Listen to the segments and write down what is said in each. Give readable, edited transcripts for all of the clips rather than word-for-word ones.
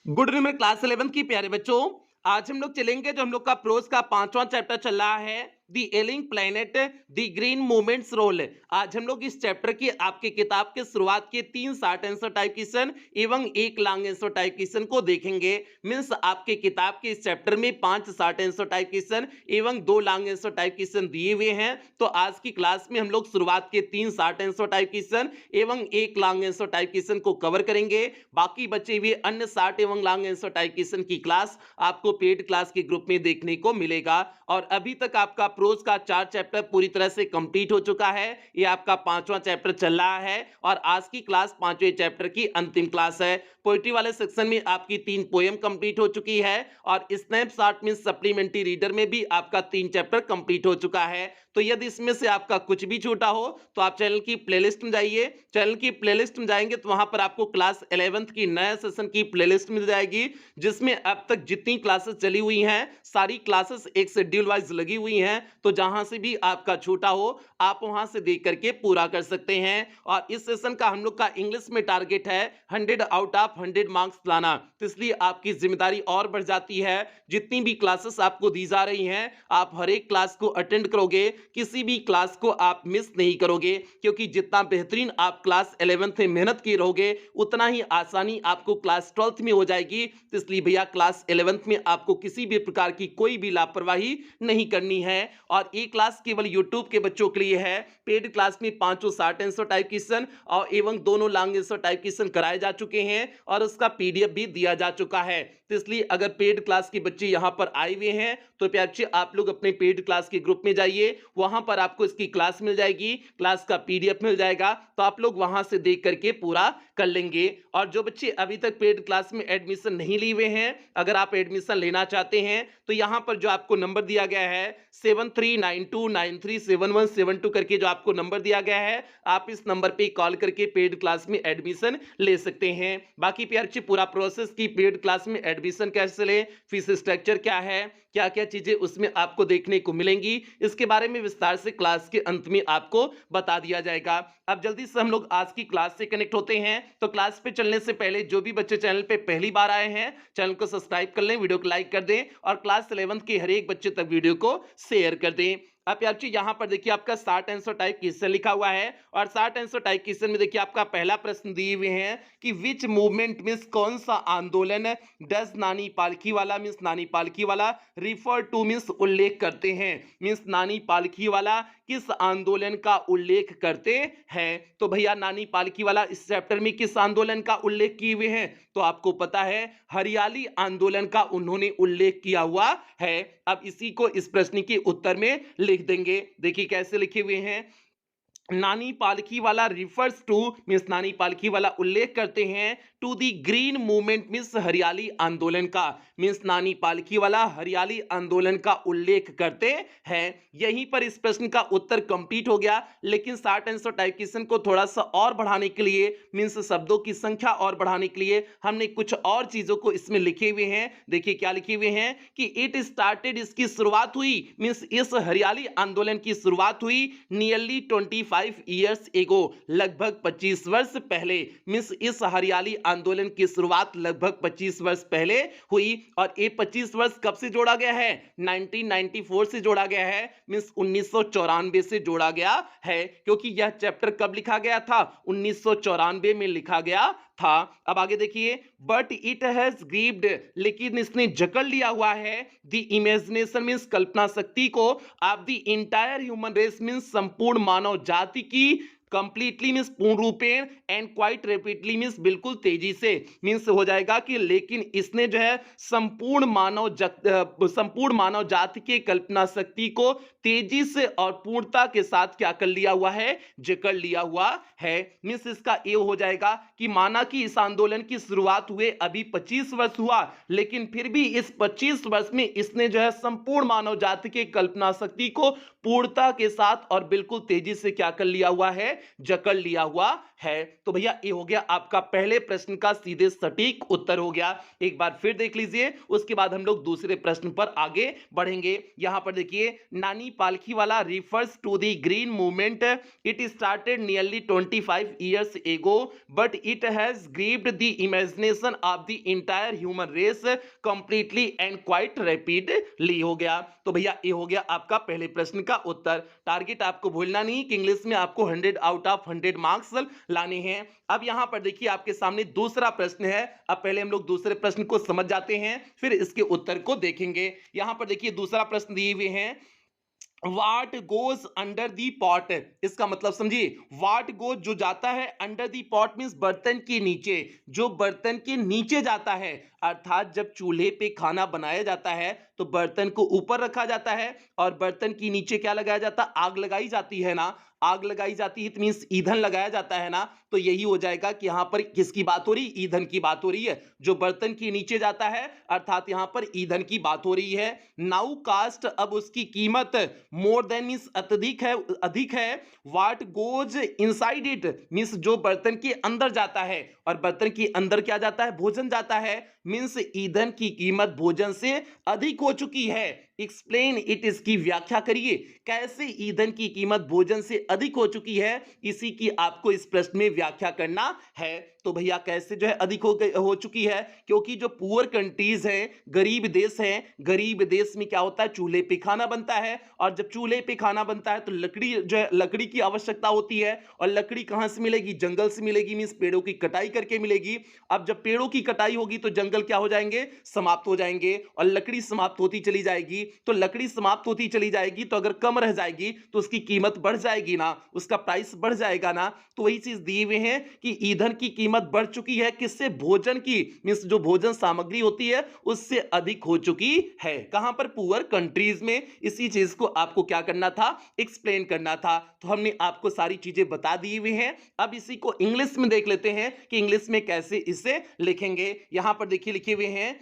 Good evening class 11 की प्यारे बच्चों। आज हम लोग चलेंगे जो हम लोग का प्रोज का पांचवा चैप्टर चल रहा है दी एलिंग प्लेनेट दी ग्रीन मूवमेंट्स रोल। आज हम लोग इस चैप्टर की आपके किताब के शुरुआत के 3 शॉर्ट आंसर टाइप क्वेश्चन एवं एक लॉन्ग आंसर टाइप क्वेश्चन को देखेंगे। मींस आपके किताब के इस चैप्टर में 5 शॉर्ट आंसर टाइप क्वेश्चन एवं 2 लॉन्ग आंसर टाइप क्वेश्चन दिए हुए हैं। तो आज की क्लास में हम लोग शुरुआत के 3 शॉर्ट आंसर टाइप क्वेश्चन एवं एक लॉन्ग आंसर टाइप क्वेश्चन को कवर करेंगे। बाकी बचे हुए अन्य शॉर्ट एवं लॉन्ग आंसर टाइप क्वेश्चन की क्लास आपको पेड क्लास के ग्रुप में देखने को मिलेगा। और अभी तक आपका प्रोज का 4 चैप्टर पूरी तरह से कंप्लीट हो चुका है। ये आपका 5वां चैप्टर चल रहा है और आज की क्लास 5वें चैप्टर की अंतिम क्लास है। पोएट्री वाले सेक्शन में आपकी 3 पोएम कंप्लीट हो चुकी है और स्नैपशॉट में सप्लीमेंट्री रीडर में भी आपका 3 चैप्टर कंप्लीट हो चुका है। तो यदि इसमें से आपका कुछ भी छूटा हो तो आप चैनल की प्लेलिस्ट में जाइए। चैनल की प्लेलिस्ट में जाएंगे तो वहां पर आपको क्लास 11th की नया सेशन की प्लेलिस्ट मिल जाएगी, जिसमें अब तक जितनी क्लासेस चली हुई हैं सारी क्लासेस एक शेड्यूल वाइज लगी हुई हैं। तो जहां से भी आपका छूटा हो आप वहां से देख करके पूरा कर सकते हैं। और इस सेशन का हम लोग का इंग्लिश में टारगेट है 100 आउट ऑफ 100 मार्क्स लाना, तो इसलिए आपकी जिम्मेदारी और बढ़ जाती है। जितनी भी क्लासेस आपको दी जा रही हैं आप हर एक क्लास को अटेंड करोगे, किसी भी क्लास को आप मिस नहीं करोगे, क्योंकि जितना बेहतरीन आप क्लास 11th में मेहनत किए रहोगे उतना ही आसानी आपको क्लास 12th में हो जाएगी। तो इसलिए भैया क्लास 11th में आपको किसी भी प्रकार की कोई भी लापरवाही नहीं करनी है। और ये क्लास केवल यूट्यूब के बच्चों के लिए है। पेड क्लास में 5 शॉर्ट आंसर टाइप क्वेश्चन और एवं दोनों लॉन्ग आंसर टाइप क्वेश्चन कराए जा चुके हैं और उसका पीडीएफ भी दिया जा चुका है। तो इसलिए अगर पेड क्लास के बच्चे यहां पर आए हुए हैं तो प्यार से आप लोग अपने पेड क्लास के ग्रुप में जाइए, वहां पर आपको इसकी क्लास मिल जाएगी, क्लास का पीडीएफ मिल जाएगा, तो आप लोग वहां से देख करके पूरा कर लेंगे। और जो बच्चे अभी तक पेड क्लास में एडमिशन नहीं लिए हुए हैं, अगर आप एडमिशन लेना चाहते हैं तो यहां पर जो आपको नंबर दिया गया है 7392937172 करके जो आपको नंबर दिया गया है, आप इस नंबर पे कॉल करके पेड क्लास में एडमिशन ले सकते हैं। बाकी प्यार से पूरा प्रोसेस की पेड क्लास में एडमिशन कैसे लें, फीस स्ट्रक्चर क्या है, क्या क्या चीजें उसमें आपको देखने को मिलेंगी, इसके बारे में विस्तार से क्लास के अंत में आपको बता दिया जाएगा। अब जल्दी से हम लोग आज की क्लास से कनेक्ट होते हैं। तो क्लास पे चलने से पहले जो भी बच्चे चैनल पे पहली बार आए हैं चैनल को सब्सक्राइब कर लें, वीडियो को लाइक कर दें और क्लास 11th के हर एक बच्चे तक वीडियो को शेयर कर दें। अब यार जी यहाँ पर देखिए आपका शॉर्ट आंसर टाइप क्वेश्चन लिखा हुआ है और शॉर्ट आंसर टाइप क्वेश्चन में देखिए आपका पहला प्रश्न दिए हुए हैं कि विच मूवमेंट मींस कौन सा आंदोलन डज नानी पालखी वाला मींस नानी पालखी वाला रिफर टू मींस उल्लेख करते हैं। मींस नानी पालखी वाला किस आंदोलन का उल्लेख करते हैं। तो भैया नानी पालखी वाला इस चैप्टर में किस आंदोलन का उल्लेख किए हुए हैं, तो आपको पता है हरियाली आंदोलन का उन्होंने उल्लेख किया हुआ है। अब इसी को इस प्रश्न के उत्तर में लिख देंगे। देखिए कैसे लिखे हुए हैं, नानी Palkhivala refers to means नानी पालखी वाला उल्लेख करते हैं to the green movement means हरियाली आंदोलन का। मींस नानी पालखी वाला हरियाली आंदोलन का उल्लेख करते हैं। यहीं पर इस प्रश्न का उत्तर कंप्लीट हो गया, लेकिन शॉर्ट आंसर टाइप क्वेश्चन को थोड़ा सा और बढ़ाने के लिए मींस शब्दों की संख्या और बढ़ाने के लिए हमने कुछ और चीजों को इसमें लिखे हुए हैं। देखिए क्या लिखे हुए हैं कि इट स्टार्टेड, इसकी शुरुआत हुई मींस इस हरियाली आंदोलन की शुरुआत हुई नियरली 25 ईयर्स एगो, लगभग 25 वर्ष पहले। मींस इस हरियाली आंदोलन की शुरुआत लगभग 25 वर्ष पहले हुई और ये 25 वर्ष कब से जोड़ा गया है, 1994 से जोड़ा गया है। मींस 1994 से जोड़ा गया है, क्योंकि यह चैप्टर कब लिखा गया था, 1994 में लिखा गया था। अब आगे देखिए, बट इट हैज ग्रीव्ड, लेकिन इसने जकड़ लिया हुआ है द इमेजिनेशन मींस कल्पना शक्ति को of the entire human race means संपूर्ण मानव जाति की, कंप्लीटली मींस पूर्ण रूपेण एंड क्वाइट रैपिडली मींस बिल्कुल तेजी से। मींस हो जाएगा कि लेकिन इसने जो है संपूर्ण मानव जाति के कल्पना शक्ति को तेजी से और पूर्णता के साथ क्या कर लिया हुआ है, जकड़ लिया हुआ है। मींस इसका ये हो जाएगा कि माना कि इस आंदोलन की शुरुआत हुए अभी 25 वर्ष हुआ, लेकिन फिर भी इस 25 वर्ष में इसने जो है संपूर्ण मानव जाति के कल्पना शक्ति को पूर्णता के साथ और बिल्कुल तेजी से क्या कर लिया हुआ है, जकड़ लिया हुआ है। तो भैया ये हो गया आपका पहले प्रश्न का सीधे सटीक उत्तर हो गया। एक बार फिर देख लीजिए, उसके बाद हम लोग दूसरे प्रश्न पर आगे बढ़ेंगे। यहां पर देखिए, Nani Palkhivala refers to the green movement. It started nearly 25 years ago, but it has gripped the imagination of the entire human race completely and quite rapidly। हो गया। तो भैया ये हो गया आपका पहले प्रश्न का उत्तर। टारगेट आपको भूलना नहीं कि इंग्लिश में आपको 100 आउट ऑफ 100 मार्क्स लाने हैं। अब यहां पर देखिए आपके सामने दूसरा प्रश्न है। अब पहले हम लोग दूसरे प्रश्न को समझ जाते हैं, फिर इसके उत्तर को देखेंगे। यहां पर देखिए दूसरा प्रश्न दिए हुए हैं, what goes under the pot. इसका मतलब समझिए, वाट गोज जो जाता है अंडर दी पॉट मीन्स बर्तन के नीचे, जो बर्तन के नीचे जाता है। अर्थात जब चूल्हे पे खाना बनाया जाता है तो बर्तन को ऊपर रखा जाता है और बर्तन के नीचे क्या लगाया जाता है, आग लगाई जाती है ना। आग लगाई जाती है मीन्स ईंधन लगाया जाता है ना। तो यही हो जाएगा कि यहां पर किसकी बात हो रही है, ईंधन की बात हो रही है। जो बर्तन के नीचे जाता है अर्थात यहां पर ईंधन की बात हो रही है। नाउ कास्ट, अब उसकी कीमत मोर देन मीन्स अत्यधिक है, अधिक है। वाट गोज इनसाइड इट मीन्स जो बर्तन के अंदर जाता है, और बर्तन के अंदर क्या जाता है, भोजन जाता है। मीन्स ईंधन की कीमत भोजन से अधिक हो चुकी है। एक्सप्लेन इट, इसकी व्याख्या करिए, कैसे ईंधन की कीमत भोजन से अधिक हो चुकी है, इसी की आपको इस प्रश्न में व्याख्या करना है। तो भैया कैसे जो है अधिक हो चुकी है, क्योंकि जो पुअर कंट्रीज हैं, गरीब देश हैं, गरीब देश में क्या होता है, चूल्हे पे खाना बनता है। और जब चूल्हे पे खाना बनता है तो लकड़ी जो है, लकड़ी की आवश्यकता होती है। और लकड़ी कहां से मिलेगी, जंगल से मिलेगी, मींस पेड़ों की कटाई करके मिलेगी। अब जब पेड़ों की कटाई होगी तो जंगल क्या हो जाएंगे, समाप्त हो जाएंगे, और लकड़ी समाप्त होती चली जाएगी। तो लकड़ी समाप्त होती चली जाएगी तो अगर कम रह जाएगी तो उसकी कीमत बढ़ जाएगी ना, उसका प्राइस बढ़ जाएगा ना। तो वही चीज दिए हुए हैं कि ईंधन की कीमत बढ़ चुकी है, किससे, भोजन की, मींस जो भोजन सामग्री होती है उससे अधिक हो चुकी है। कहां पर, पुअर कंट्रीज में। इसी चीज को आपको क्या करना था, एक्सप्लेन करना था। तो हमने आपको सारी चीजें बता दी हुई हैं। अब इसी को इंग्लिश में देख लेते हैं कि इंग्लिश में कैसे इसे लिखेंगे। यहां पर देखिए लिखे हुए हैं,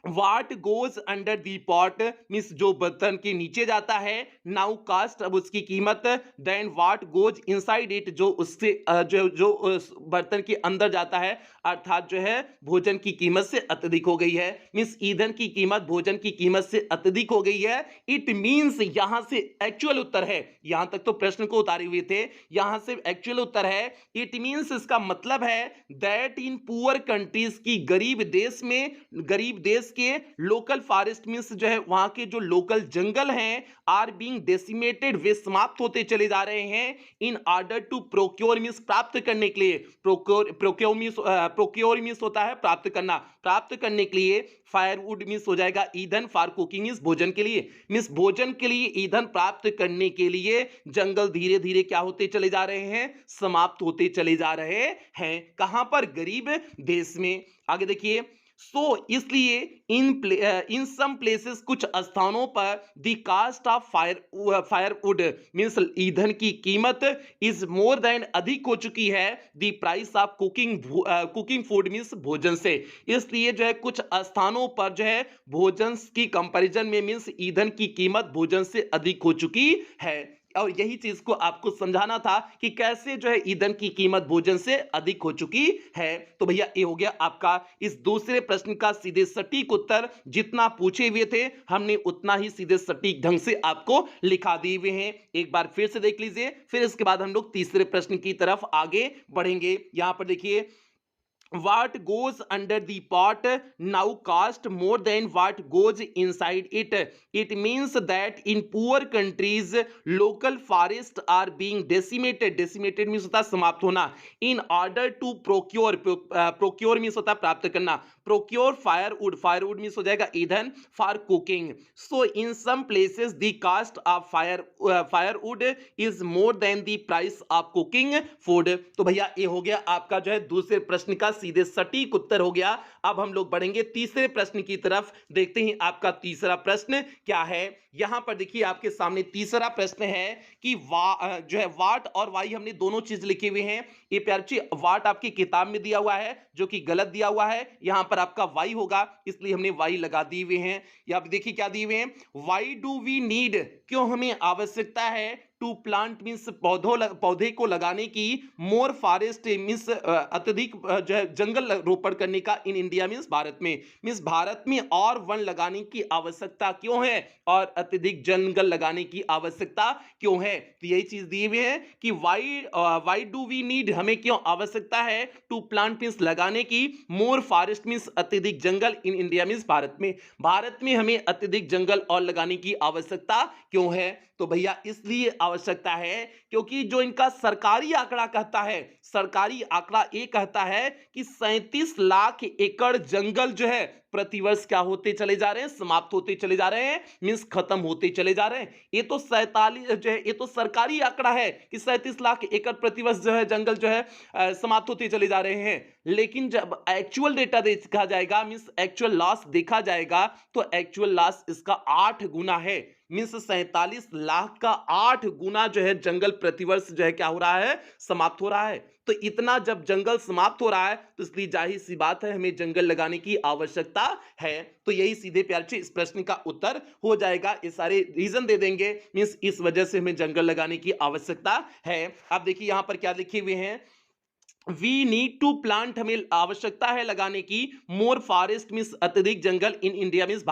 what goes under the pot means जो बर्तन के नीचे जाता है। नाउ कास्ट, अब उसकी कीमत। Then what goes inside it, जो उससे जो उस बर्तन के अंदर जाता है, अर्थात जो है भोजन की कीमत से अत्यधिक हो गई है। मीन्स ईंधन की कीमत भोजन की कीमत से अत्यधिक हो गई है। इट मीन्स, यहां से एक्चुअल उत्तर है। यहां तक तो प्रश्न को उतारे हुए थे, यहां से एक्चुअल उत्तर है। इट मीन्स, इसका मतलब है दैट इन पुअर कंट्रीज की गरीब देश में, गरीब देश के लोकल फॉरेस्ट मींस जो है वहां के जो लोकल जंगल हैं, आर बीइंग डेसिमेटेड, वे समाप्त होते चले जा रहे हैं। In order to procure means प्राप्त करने के लिए, प्रोक्योर मींस होता है प्राप्त करना, प्राप्त करने के लिए। फायरवुड मींस हो जाएगा ईंधन, फॉर कुकिंग मींस भोजन के लिए, मींस भोजन के लिए ईंधन प्राप्त करने के लिए जंगल धीरे धीरे क्या होते चले जा रहे हैं, समाप्त होते चले जा रहे हैं। कहां पर, गरीब देश में। आगे देखिए, सो इसलिए इन सम प्लेसेस, कुछ स्थानों पर the cost of firewood means ईंधन की कीमत इज मोर देन, अधिक हो चुकी है, the price of cooking food means भोजन से। इसलिए जो है कुछ स्थानों पर जो है भोजन की कंपैरिजन में मींस ईंधन की कीमत भोजन से अधिक हो चुकी है। और यही चीज को आपको समझाना था कि कैसे जो है ईंधन की कीमत भोजन से अधिक हो चुकी है। तो भैया ये हो गया आपका इस दूसरे प्रश्न का सीधे सटीक उत्तर। जितना पूछे हुए थे हमने उतना ही सीधे सटीक ढंग से आपको लिखा दिए हुए हैं। एक बार फिर से देख लीजिए, फिर इसके बाद हम लोग तीसरे प्रश्न की तरफ आगे बढ़ेंगे। यहां पर देखिए, what goes under the pot now cost more than what goes inside it. It means that in poor countries local forests are being decimated, decimated means होता है समाप्त होना, in order to procure, procure means होता है प्राप्त करना, procure firewood, firewood means हो जाएगा ईंधन, for cooking. So in some places the cost of firewood is more than the price of cooking food. तो भैया ये हो गया आपका जो है दूसरे प्रश्न का सीधे सटीक उत्तर हो गया। अब हम लोग बढ़ेंगे तीसरे प्रश्न की तरफ। देखते हैं आपका तीसरा प्रश्न क्या है। यहां पर देखिए आपके सामने तीसरा प्रश्न है कि जो है वाट और वाई, हमने दोनों चीज लिखे हुए हैं। ये प्यारची वाट आपकी किताब में दिया हुआ है जो कि गलत दिया हुआ है, यहां पर आपका वाई होगा, इसलिए हमने वाई लगा दिए हुए हैं। या देखिए क्या दिए हुए हैं, वाई डू वी नीड, क्यों हमें आवश्यकता है, टू प्लांट मीन्स पौधे को लगाने की, मोर फॉरेस्ट मीन्स अत्यधिक जो है जंगल रोपण करने का इन इंडिया मीन्स भारत में और वन लगाने की आवश्यकता क्यों है और अत्यधिक जंगल लगाने की आवश्यकता क्यों है। तो यही चीज दी हुई है कि वाई डू वी नीड, हमें क्यों आवश्यकता है टू प्लांट मीन्स लगाने की, मोर फॉरेस्ट मीन्स अत्यधिक जंगल इन इंडिया मीन्स भारत में हमें अत्यधिक जंगल और लगाने की आवश्यकता क्यों है। तो भैया इसलिए आवश्यकता है क्योंकि जो इनका सरकारी आंकड़ा कहता है, सरकारी आंकड़ा ये कहता है कि 37 लाख एकड़ जंगल जो है प्रतिवर्ष क्या होते चले जा रहे हैं, समाप्त होते चले जा रहे हैं, मींस खत्म होते चले जा रहे हैं। ये तो 47 जो है ये तो सरकारी आंकड़ा है कि 37 लाख एकड़ प्रतिवर्ष जो है जंगल जो है समाप्त होते चले जा रहे हैं। लेकिन जब एक्चुअल डेटा देखा जाएगा, मींस एक्चुअल लॉस देखा जाएगा, तो एक्चुअल लॉस इसका 8 गुना है, मींस 47 लाख का 8 गुना जो है जंगल प्रतिवर्ष जो है क्या हो रहा है, समाप्त हो रहा है। तो इतना जब जंगल समाप्त हो रहा है तो इसलिए जाहिर सी बात है हमें जंगल लगाने की आवश्यकता है। तो यही सीधे प्यार से इस प्रश्न का उत्तर हो जाएगा। ये सारे रीजन दे देंगे, मींस इस वजह से हमें जंगल लगाने की आवश्यकता है। अब देखिए यहां पर क्या लिखे हुए हैं, वी नीड टू प्लांट, हमें आवश्यकता है लगाने की, मोर फॉरेस्ट मीन्स अत्यधिक जंगल इन इंडिया मीन्स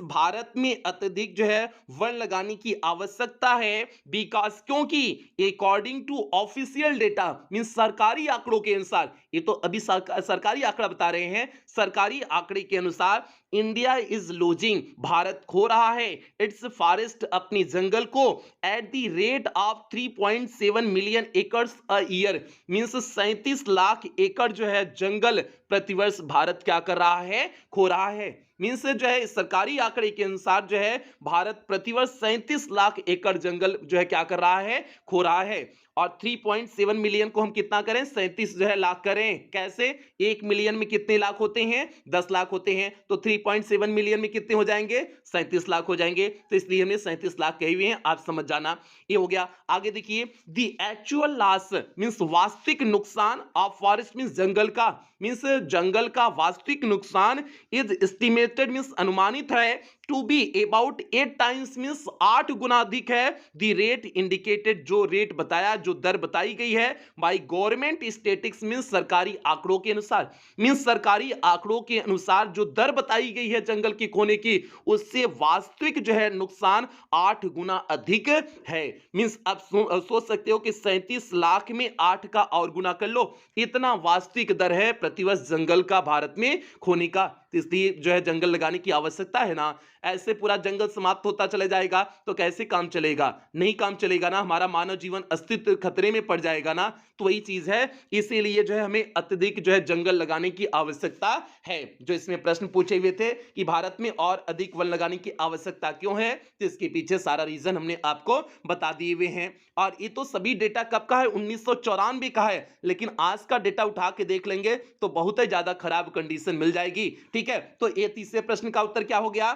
भारत में अत्यधिक जो है वन लगाने की आवश्यकता है। बिकॉज, क्योंकि according to official data means सरकारी आंकड़ों के अनुसार, ये तो अभी सरकारी आंकड़ा बता रहे हैं, सरकारी आंकड़े के अनुसार इंडिया इज लूजिंग, भारत खो रहा है इट्स फॉरेस्ट, अपनी जंगल को, at the rate of 3.7 million acres a year, means 37 lakh एकड़ जो है जंगल प्रतिवर्ष भारत क्या कर रहा है, खो रहा है। मींस जो है सरकारी आंकड़े के अनुसार जो है भारत प्रतिवर्ष 37 लाख एकड़ जंगल जो है क्या कर रहा है, खो रहा है। और 3.7 मिलियन को हम कितना करें, 37 जो है लाख करें, कैसे, 1 मिलियन में कितने लाख होते हैं, 10 लाख होते हैं, तो 3.7 मिलियन में कितने हो जाएंगे, 37 लाख हो जाएंगे। तो इसलिए हमने 37 लाख कहे हुए हैं, आप समझ जाना। ये हो गया। आगे देखिए, द एक्चुअल लॉस मींस वास्तविक नुकसान ऑफ फॉरेस्ट मींस जंगल का, मींस जंगल का वास्तविक नुकसान इज एस्टिमेटेड मींस अनुमानित है to be about 8 times means 8 गुना अधिक है, द रेट इंडिकेटेड, जो रेट बताया, जो दर बताई गई है, बाय गवर्नमेंट स्टैटिस्टिक्स मींस सरकारी आंकड़ों के अनुसार, मींस सरकारी आंकड़ों के अनुसार जो दर बताई गई है जंगल की खोने की, उससे वास्तविक जो है नुकसान 8 गुना अधिक है। मींस आप सोच सकते हो कि 37 लाख में 8 का और गुना कर लो, इतना वास्तविक दर है प्रतिवर्ष जंगल का भारत में खोने का। इसलिए जो है जंगल लगाने की आवश्यकता है ना। ऐसे पूरा जंगल समाप्त होता चला जाएगा तो कैसे काम चलेगा, नहीं काम चलेगा ना, हमारा मानव जीवन अस्तित्व खतरे में पड़ जाएगा ना। तो वही चीज है, इसीलिए जो है हमें अत्यधिक जो है जंगल लगाने की आवश्यकता है। जो इसमें प्रश्न पूछे हुए थे कि भारत में और अधिक वन लगाने की आवश्यकता क्यों है, तो इसके पीछे सारा रीजन हमने आपको बता दिए हुए हैं। और ये तो सभी डेटा कब का है, 1994 का है, लेकिन आज का डेटा उठा के देख लेंगे तो बहुत ही ज्यादा खराब कंडीशन मिल जाएगी। ठीक है, तो ये तीसरे प्रश्न का उत्तर क्या हो गया,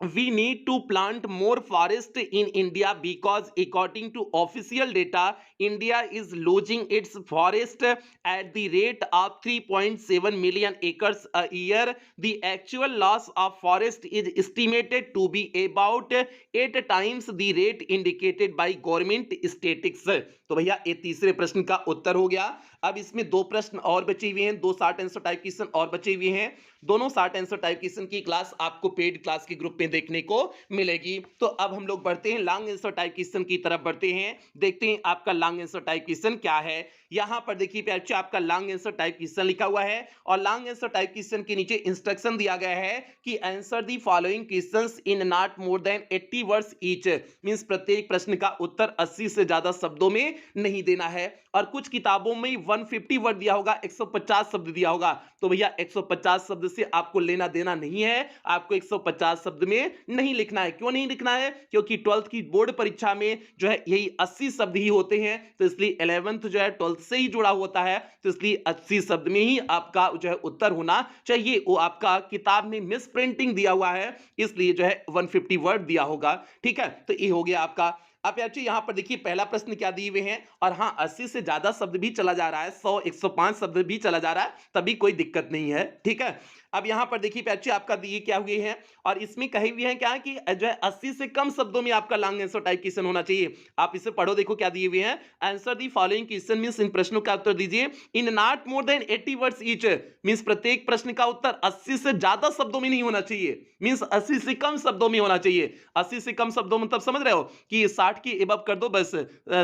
we need to plant more forest in India because according to official data India is losing its forest at the rate of 3.7 million acres a year. The actual loss of forest is estimated to be about 8 times the rate indicated by government statistics. तो भैया ये तीसरे प्रश्न का उत्तर हो गया। अब इसमें दो प्रश्न और बचे हुए हैं, दो शॉर्ट आंसर टाइप क्वेश्चन और बचे हुए हैं। दोनों शॉर्ट आंसर टाइप क्वेश्चन की क्लास आपको पेड क्लास के ग्रुप में देखने को मिलेगी। तो अब हम लोग बढ़ते हैं लॉन्ग आंसर टाइप क्वेश्चन की तरफ बढ़ते हैं, देखते हैं आपका लॉन्ग आंसर टाइप क्वेश्चन क्या है। यहां पर देखिए प्यारे बच्चों, आपका लॉन्ग आंसर टाइप क्वेश्चन लिखा हुआ है और लॉन्ग आंसर टाइप क्वेश्चन के नीचे इंस्ट्रक्शन दिया गया है कि answer the following questions in not more than 80 words each, means प्रत्येक प्रश्न का उत्तर 80 से ज्यादा शब्दों में नहीं देना है। और कुछ किताबों में 150 वर्ड दिया होगा, 150 शब्द दिया होगा। तो भैया 150 शब्द से आपको लेना देना नहीं है, आपको 150 शब्द में नहीं लिखना है। क्यों नहीं लिखना है, क्योंकि 12th की बोर्ड परीक्षा में जो है यही 80 शब्द ही होते हैं, तो इसलिए 11th जो है 12th से ही जुड़ा होता है, तो इसलिए 80 शब्द में ही आपका जो है उत्तर होना चाहिए। वो आपका किताब में मिस प्रिंटिंग दिया हुआ है, इसलिए जो है 150 वर्ड दिया होगा। ठीक है, तो ये हो गया आपका। अब यार जी यहाँ पर देखिए पहला प्रश्न क्या दिए हुए हैं, और हाँ 80 से ज्यादा शब्द भी चला जा रहा है, 100 105 शब्द भी चला जा रहा है, तभी कोई दिक्कत नहीं है, ठीक है। अब यहाँ पर देखिए प्याची आपका दिए क्या हुए हैं, और इसमें कहे हुए हैं क्या कि जो है 80 से कम शब्दों में आपका लॉन्ग आंसर टाइप क्वेश्चन होना चाहिए। आप इसे पढ़ो, देखो क्या दिए हुए हैं। Answer the following question means इन प्रश्नों का उत्तर दीजिए in not more than 80 words each, means प्रत्येक प्रश्न का उत्तर 80 से ज्यादा शब्दों में नहीं होना चाहिए, मींस 80 से कम शब्दों में होना चाहिए। 80 से कम शब्दों मतलब समझ रहे हो कि 60 के एबव कर दो बस,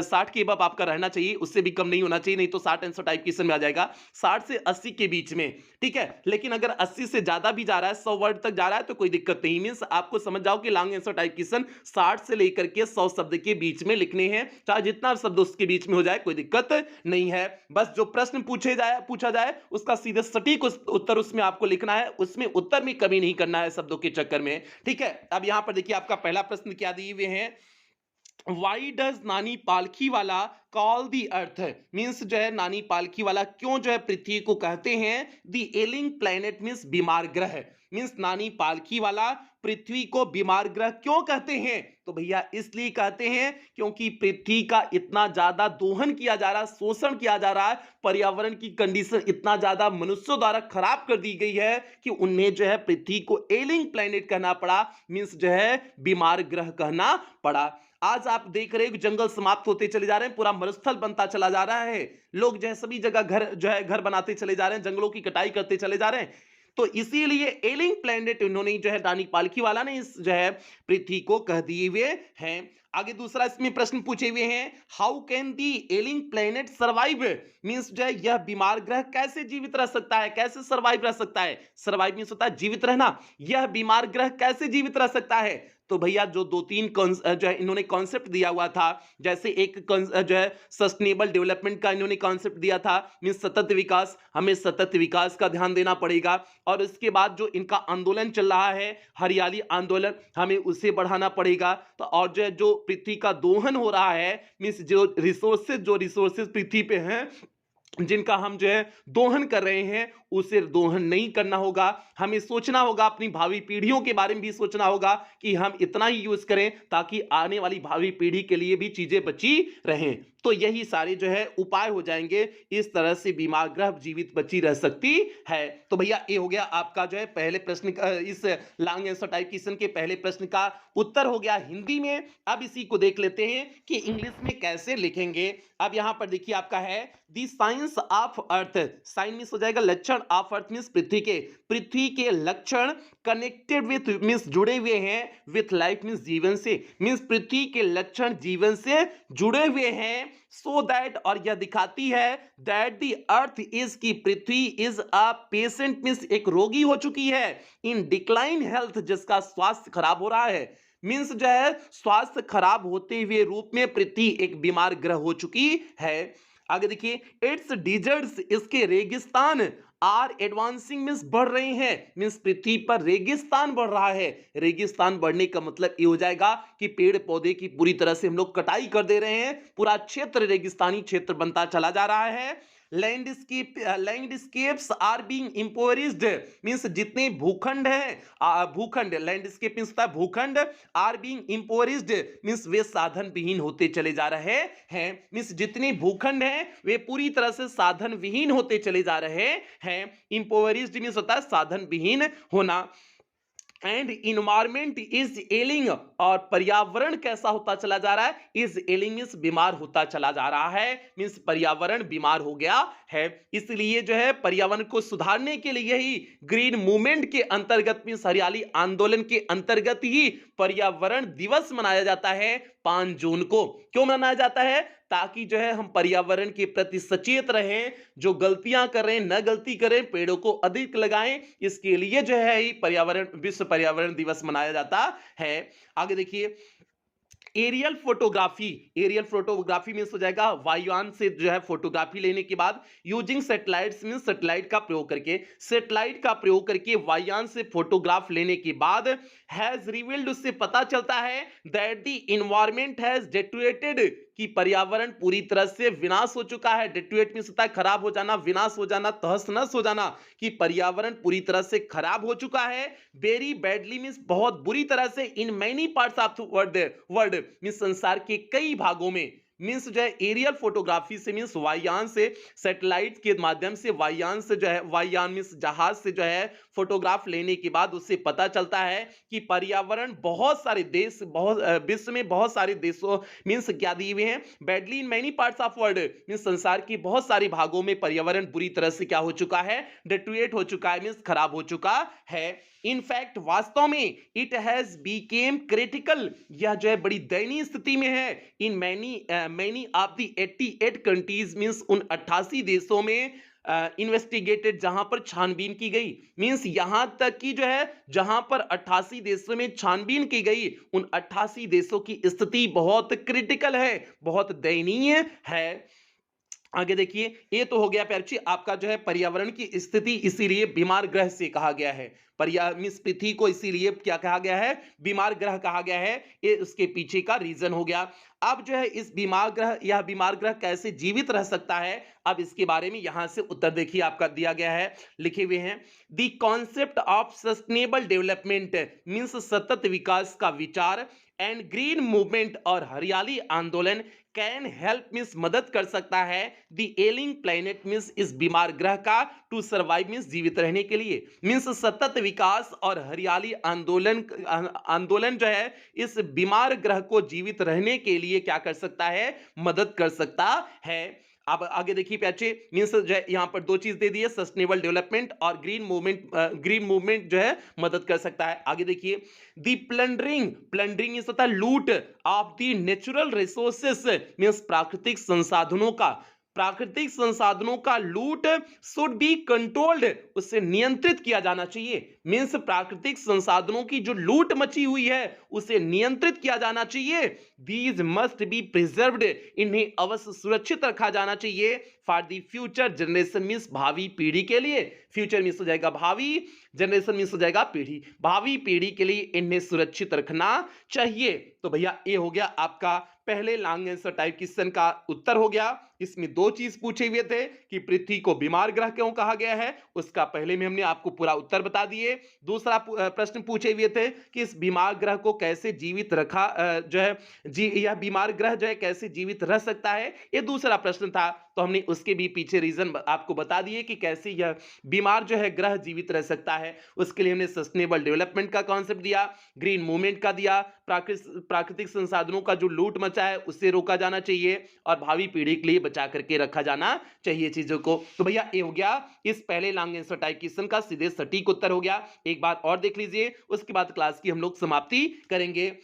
60 के एबव आपका रहना चाहिए, उससे भी कम नहीं होना चाहिए, नहीं तो 60 आंसर टाइप क्वेश्चन में आ जाएगा। 60 से 80 के बीच में, ठीक है। लेकिन अगर 80 से ज्यादा भी जा रहा है, 100 वर्ड तक जा रहा है, तो कोई दिक्कत नहीं, मींस आपको समझ जाओ कि लॉन्ग आंसर टाइप क्वेश्चन 60 से लेकर के 100 शब्द के बीच में लिखने हैं, चाहे जितना शब्द उसके बीच में हो जाए, कोई दिक्कत नहीं है। बस जो प्रश्न पूछा जाए उसका सीधे सटीक उत्तर उसमें आपको लिखना है, उसमें उत्तर में कमी नहीं करना है शब्दों के चक्कर में, ठीक है। अब यहां पर देखिए आपका पहला प्रश्न क्या दिए हुए हैं, वाई डज नानी पालखी वाला कॉल दी अर्थ, मीन्स जो है नानी पालखी वाला क्यों जो है पृथ्वी को कहते हैं दी एलिंग प्लैनेट, मीन्स बीमार ग्रह, मीन्स नानी पालखी वाला पृथ्वी को बीमार ग्रह क्यों कहते हैं, तो भैया इसलिए कहते हैं क्योंकि पृथ्वी का इतना ज्यादा दोहन किया जा रहा है, शोषण किया जा रहा है, पर्यावरण की कंडीशन इतना ज्यादा मनुष्यों द्वारा खराब कर दी गई है कि उन्हें जो है पृथ्वी को एलिंग प्लैनेट कहना पड़ा, मीन्स जो है बीमार ग्रह कहना पड़ा। आज आप देख रहे हो कि जंगल समाप्त होते चले जा रहे हैं, पूरा मरुस्थल बनता चला जा रहा है, लोग जो है सभी जगह घर बनाते चले जा रहे हैं, जंगलों की कटाई करते चले जा रहे हैं। तो इसीलिए एलिंग प्लैनेट उन्होंने जो है रानी पालकी वाला ने इस जो है पृथ्वी को कह दिए हुए हैं। आगे दूसरा इसमें प्रश्न पूछे हुए हैं, how can the ailing planet survive, means जो है यह बीमार ग्रह कैसे जीवित रह सकता है, कैसे सर्वाइव रह सकता है, सर्वाइव मींस होता है जीवित रहना, यह बीमार ग्रह कैसे जीवित रह सकता है। तो भैया जो दो तीन जो है इन्होंने कॉन्सेप्ट दिया हुआ था, जैसे एक जो है सस्टेनेबल डेवलपमेंट का इन्होंने कॉन्सेप्ट दिया था, मींस सतत विकास, हमें सतत विकास का ध्यान देना पड़ेगा, और इसके बाद जो इनका आंदोलन चल रहा है हरियाली आंदोलन, हमें उसे बढ़ाना पड़ेगा। तो और जो पृथ्वी का दोहन हो रहा है, मींस जो रिसोर्सेज पृथ्वी पे हैं जिनका हम जो है दोहन कर रहे हैं, उसे दोहन नहीं करना होगा, हमें सोचना होगा, अपनी भावी पीढ़ियों के बारे में भी सोचना होगा कि हम इतना ही यूज करें ताकि आने वाली भावी पीढ़ी के लिए भी चीजें बची रहें। तो यही सारे जो है उपाय हो जाएंगे, इस तरह से बीमार ग्रह जीवित बची रह सकती है। तो भैया ये हो गया आपका जो है पहले प्रश्न का, इस लॉन्ग आंसर टाइप क्वेश्चन के पहले प्रश्न का उत्तर हो गया हिंदी में। अब इसी को देख लेते हैं कि इंग्लिश में कैसे लिखेंगे। अब यहां पर देखिए आपका है the science of earth, sign means हो जाएगा लक्षण, ऑफ अर्थ मींस पृथ्वी के लक्षण, कनेक्टेड विथ मींस जुड़े हुए हैं, विथ लाइफ मींस जीवन से, मींस पृथ्वी के लक्षण जीवन से जुड़े हुए हैं, सो दैट और यह दिखाती है दैट द अर्थ इज की पृथ्वी इज अ पेशेंट मींस एक रोगी हो चुकी है, इन डिक्लाइन हेल्थ जिसका स्वास्थ्य खराब हो रहा है, मींस जो है स्वास्थ्य खराब होते हुए रूप में पृथ्वी एक बीमार ग्रह हो चुकी है। आगे देखिए, इट्स डिजर्ट्स इसके रेगिस्तान आर एडवांसिंग मींस बढ़ रहे हैं, मींस पृथ्वी पर रेगिस्तान बढ़ रहा है। रेगिस्तान बढ़ने का मतलब ये हो जाएगा कि पेड़ पौधे की पूरी तरह से हम लोग कटाई कर दे रहे हैं, पूरा क्षेत्र रेगिस्तानी क्षेत्र बनता चला जा रहा है। लैंडस्केप्स आर बीइंग इम्पोवरिज्ड मींस जितने भूखंड हैं, भूखंड लैंडस्केप मींस होता है भूखंड, आर बीइंग इम्पोवरिज्ड मींस वे साधन विहीन होते चले जा रहे हैं, मींस जितने भूखंड हैं वे पूरी तरह से साधन विहीन होते चले जा रहे हैं। इम्पोवरिज्ड मींस होता है साधन विहीन होना। एंड इन्वायरमेंट इज एलिंग और पर्यावरण कैसा होता चला जा रहा है, इज एलिंग मींस बीमार होता चला जा रहा है, मींस पर्यावरण बीमार हो गया है। इसलिए जो है पर्यावरण को सुधारने के लिए ही ग्रीन मूवमेंट के अंतर्गत मींस हरियाली आंदोलन के अंतर्गत ही पर्यावरण दिवस मनाया जाता है 5 जून को। क्यों मनाया जाता है, ताकि जो है हम पर्यावरण के प्रति सचेत रहें, जो गलतियां कर रहे हैं न गलती करें, पेड़ों को अधिक लगाएं, इसके लिए जो है विश्व पर्यावरण दिवस मनाया जाता है। आगे देखिए, एरियल फोटोग्राफी मींस हो जाएगा वायुयान से जो है फोटोग्राफी लेने के बाद, यूजिंग सैटेलाइट्स मींस सैटेलाइट का प्रयोग करके वायुयान से फोटोग्राफ लेने के बाद, हैज रिवील्ड उससे पता चलता है that the environment has deteriorated कि पर्यावरण पूरी तरह से विनाश हो चुका है। डिट्यूएट मीन्स होता है खराब हो जाना, विनाश हो जाना, तहस-नहस हो जाना, कि पर्यावरण पूरी तरह से खराब हो चुका है। वेरी बैडली मीन्स बहुत बुरी तरह से, in many parts of the world means संसार के कई भागों में, मीन्स जो है एरियल फोटोग्राफी से मीन्स वायुयान से, सैटेलाइट के माध्यम से, वायुयान से जो है, वायुयान मीन्स जहाज से जो है फोटोग्राफ लेने के बाद उससे पता चलता है कि पर्यावरण बहुत सारे देश, बहुत विश्व में बहुत सारे देशों मीन्स क्या दिए हुए हैं, badly in many parts of world means संसार के बहुत सारे भागों में पर्यावरण बुरी तरह से क्या हो चुका है, डिट्यूएट हो चुका है, मीन्स खराब हो चुका है। इनफैक्ट वास्तव में इट हैज बीकेम क्रिटिकल, यह जो है बड़ी दयनीय स्थिति में है। In many of the 88 countries means उन 88 देशों में इन्वेस्टिगेटेड, जहां पर छानबीन की गई, मीन्स यहां तक कि जो है जहां पर 88 देशों में छानबीन की गई, उन 88 देशों की स्थिति बहुत क्रिटिकल है, बहुत दयनीय है। आगे देखिए, ये तो हो गया प्यारे आपका जो है पर्यावरण की स्थिति, इसीलिए बीमार ग्रह से कहा गया है। मिस पृथ्वी को इसीलिए क्या कहा गया है, बीमार ग्रह कहा गया है, ये उसके पीछे का रीजन हो गया। अब जो है इस बीमार ग्रह, यह बीमार ग्रह कैसे जीवित रह सकता है, अब इसके बारे में यहां से उत्तर देखिए आपका दिया गया है, लिखे हुए हैं। The concept of sustainable development means सतत विकास का विचार, एंड ग्रीन मूवमेंट और हरियाली आंदोलन कैन हेल्प मीन्स मदद कर सकता है द एलिंग प्लैनेट मीन्स इस बीमार ग्रह का टू सर्वाइव मीन्स जीवित रहने के लिए, मीन्स सतत विकास और हरियाली आंदोलन जो है इस बीमार ग्रह को जीवित रहने के लिए क्या कर सकता है, मदद कर सकता है। अब आगे देखिए प्याचे, मीन्स जो है यहाँ पर दो चीज दे दी है, सस्टेनेबल डेवलपमेंट और ग्रीन मूवमेंट जो है मदद कर सकता है। आगे देखिए, दी प्लंडरिंग इस होता है लूट of the natural resources means प्राकृतिक संसाधनों का लूट शुड बी कंट्रोल्ड, उससे नियंत्रित किया जाना चाहिए। मीन्स प्राकृतिक संसाधनों की जो लूट मची हुई है उसे नियंत्रित किया जाना चाहिए। दीज मस्ट बी प्रिजर्व्ड, इन्हें अवश्य सुरक्षित रखा जाना चाहिए। For the future generation means भावी पीढ़ी के लिए, फ्यूचर मीन्स हो जाएगा भावी, जनरेशन मीन्स हो जाएगा पीढ़ी, भावी पीढ़ी के लिए इन्हें सुरक्षित रखना चाहिए। तो भैया ये हो गया आपका पहले लॉन्ग आंसर टाइप क्वेश्चन का उत्तर हो गया। इसमें दो चीज पूछे हुए थे कि पृथ्वी को बीमार ग्रह क्यों कहा गया है, उसका पहले में हमने आपको पूरा उत्तर बता दिए। दूसरा प्रश्न पूछे हुए थे कि इस बीमार ग्रह को कैसे जीवित रखा जो है यह बीमार ग्रह जो है कैसे जीवित रह सकता है, ये दूसरा प्रश्न था। तो हमने उसके भी पीछे रीजन आपको बता दिए कि कैसे यह बीमार जो है ग्रह जीवित रह सकता है। उसके लिए हमने सस्टेनेबल डेवलपमेंट का कॉन्सेप्ट दिया, ग्रीन मूवमेंट का दिया, प्राकृतिक संसाधनों का जो लूट मचा है उससे रोका जाना चाहिए और भावी पीढ़ी के लिए बचा करके रखा जाना चाहिए चीजों को। तो भैया ये हो गया इस पहले लॉन्ग आंसर टाइप क्वेश्चन का सीधे सटीक उत्तर हो गया। एक बात और देख लीजिए, उसके बाद क्लास की हम लोग समाप्ति करेंगे।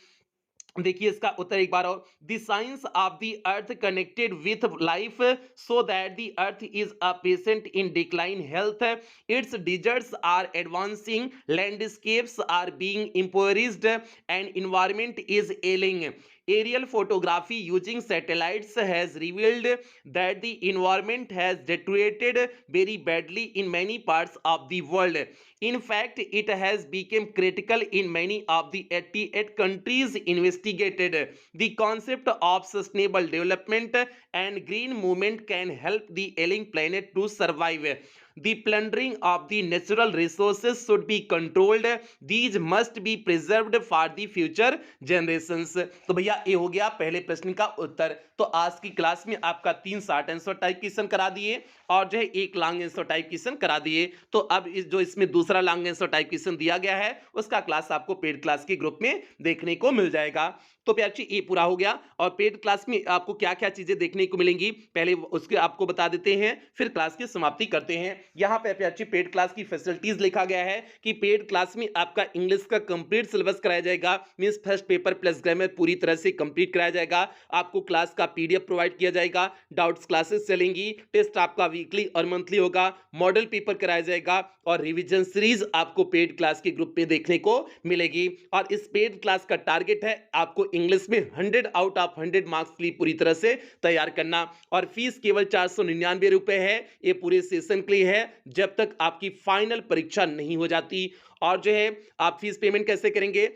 देखिए इसका उत्तर एक बार और, the science of the earth connected with life so that the earth is a patient in decline health, its deserts are advancing, landscapes are being impoverished and environment is ailing. Aerial photography using satellites has revealed that the environment has deteriorated very badly in many parts of the world. In fact, it has become critical in many of the 88 countries investigated. The concept of sustainable development and green movement can help the ailing planet to survive. The plundering of the natural resources should be controlled. These must be preserved for the future generations. तो भैया ये हो गया पहले प्रश्न का उत्तर। तो आज की क्लास में आपका 3 शॉर्ट आंसर टाइप क्वेश्चन करा दिए और जो है एक लॉन्ग आंसर टाइप क्वेश्चन करा दिए। तो अब जो इसमें दूसरा लॉन्ग आंसर टाइप क्वेश्चन दिया गया है उसका क्लास आपको पेड क्लास के ग्रुप में देखने को मिल जाएगा। तो प्यार ये पूरा हो गया और पेड क्लास में आपको क्या क्या चीजें देखने को मिलेंगी पहले उसके आपको बता देते हैं, फिर क्लास की समाप्ति करते हैं। यहाँ पे प्यार पेड क्लास की फैसिलिटीज लिखा गया है कि पेड क्लास में आपका इंग्लिश का कंप्लीट सिलेबस कराया जाएगा, means first paper plus grammar पूरी तरह से कंप्लीट कराया जाएगा। आपको क्लास का पीडीएफ प्रोवाइड किया जाएगा, डाउट्स क्लासेस चलेंगी, टेस्ट आपका वीकली और मंथली होगा, मॉडल पेपर कराया जाएगा और रिवीजन सीरीज आपको पेड क्लास के ग्रुप में देखने को मिलेगी। और इस पेड क्लास का टारगेट है आपको इंग्लिश में 100 आउट ऑफ 100 मार्क्स के लिए पूरी तरह से तैयार करना और फीस केवल 499 रुपए है। ये पूरे सेशन के लिए है जब तक आपकी फाइनल परीक्षा नहीं हो जाती। और जो है आप फीस पेमेंट कैसे करेंगे,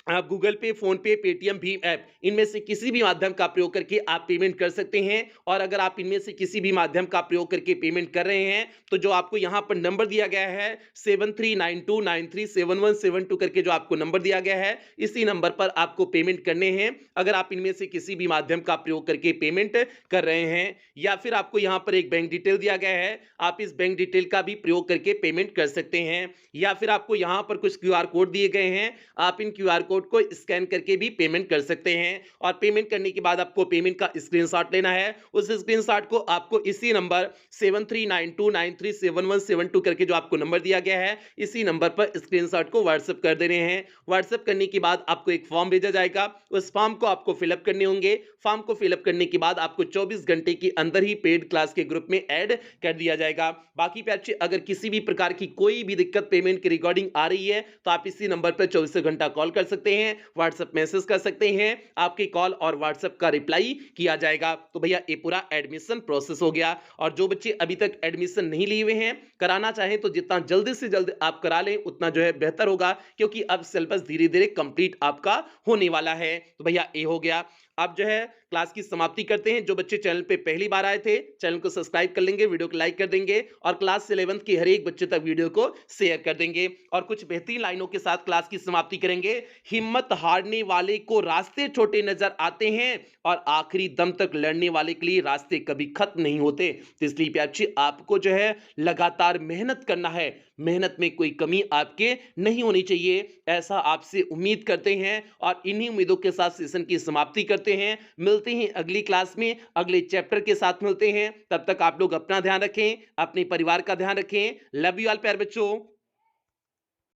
आप गूगल पे, फ़ोन पे, पेटीएम, भीम ऐप इनमें से किसी भी माध्यम का प्रयोग करके आप पेमेंट कर सकते हैं। और अगर आप इनमें से किसी भी माध्यम का प्रयोग करके पेमेंट कर रहे हैं, तो जो आपको यहाँ पर नंबर दिया गया है 7392937172 करके जो आपको नंबर दिया गया है, इसी नंबर पर आपको पेमेंट करने हैं। अगर आप इनमें से किसी भी माध्यम का प्रयोग करके पेमेंट कर रहे हैं, या फिर आपको यहाँ पर एक बैंक डिटेल दिया गया है, आप इस बैंक डिटेल का भी प्रयोग करके पेमेंट कर सकते हैं। या फिर आपको यहाँ पर कुछ क्यूआर कोड दिए गए हैं, आप इन क्यूआर कोड को स्कैन करके भी पेमेंट कर सकते हैं। और पेमेंट करने के बाद आपको पेमेंट का स्क्रीनशॉट लेना है। उस स्क्रीनशॉट को आपको इसी नंबर 7392937172 करके जो आपको नंबर दिया गया है, इसी नंबर पर स्क्रीनशॉट को व्हाट्सएप कर देने हैं। व्हाट्सएप करने के बाद आपको एक फॉर्म भेजा जाएगा, उस फॉर्म को आपको फिलअप करने होंगे। फॉर्म को फिलअप करने के बाद आपको 24 घंटे के अंदर ही पेड क्लास के ग्रुप में ऐड कर दिया जाएगा। बाकी पे अच्छे अगर किसी भी प्रकार की कोई भी दिक्कत पेमेंट की रिकॉर्डिंग आ रही है, तो आप इसी नंबर पर 24 घंटा कॉल कर सकते हैं, व्हाट्सएप मैसेज कर सकते हैं, आपकी कॉल और व्हाट्सएप का रिप्लाई किया जाएगा। तो भैया ये पूरा एडमिशन प्रोसेस हो गया। और जो बच्चे अभी तक एडमिशन नहीं लिए हुए हैं, कराना चाहें तो जितना जल्दी से जल्द आप करा लें उतना जो है बेहतर होगा, क्योंकि अब सिलेबस धीरे धीरे कंप्लीट आपका होने वाला है। तो भैया ये हो गया। अब जो है क्लास की समाप्ति करते हैं। जो बच्चे चैनल पे पहली बार आए थे, चैनल को सब्सक्राइब कर लेंगे, वीडियो को लाइक कर देंगे और क्लास 11th के हर एक बच्चे तक वीडियो को शेयर कर देंगे। और कुछ बेहतरीन लाइनों के साथ क्लास की समाप्ति करेंगे। हिम्मत हारने वाले को रास्ते छोटे नजर आते हैं और आखिरी दम तक लड़ने वाले के लिए रास्ते कभी खत्म नहीं होते। तो इसलिए प्यारे आपको जो है लगातार मेहनत करना है, मेहनत में कोई कमी आपके नहीं होनी चाहिए, ऐसा आपसे उम्मीद करते हैं। और इन्हीं उम्मीदों के साथ सेशन की समाप्ति करते हैं। मिलते हैं अगली क्लास में, अगले चैप्टर के साथ मिलते हैं। तब तक आप लोग अपना ध्यान रखें, अपने परिवार का ध्यान रखें। लव यू ऑल प्यारे बच्चों।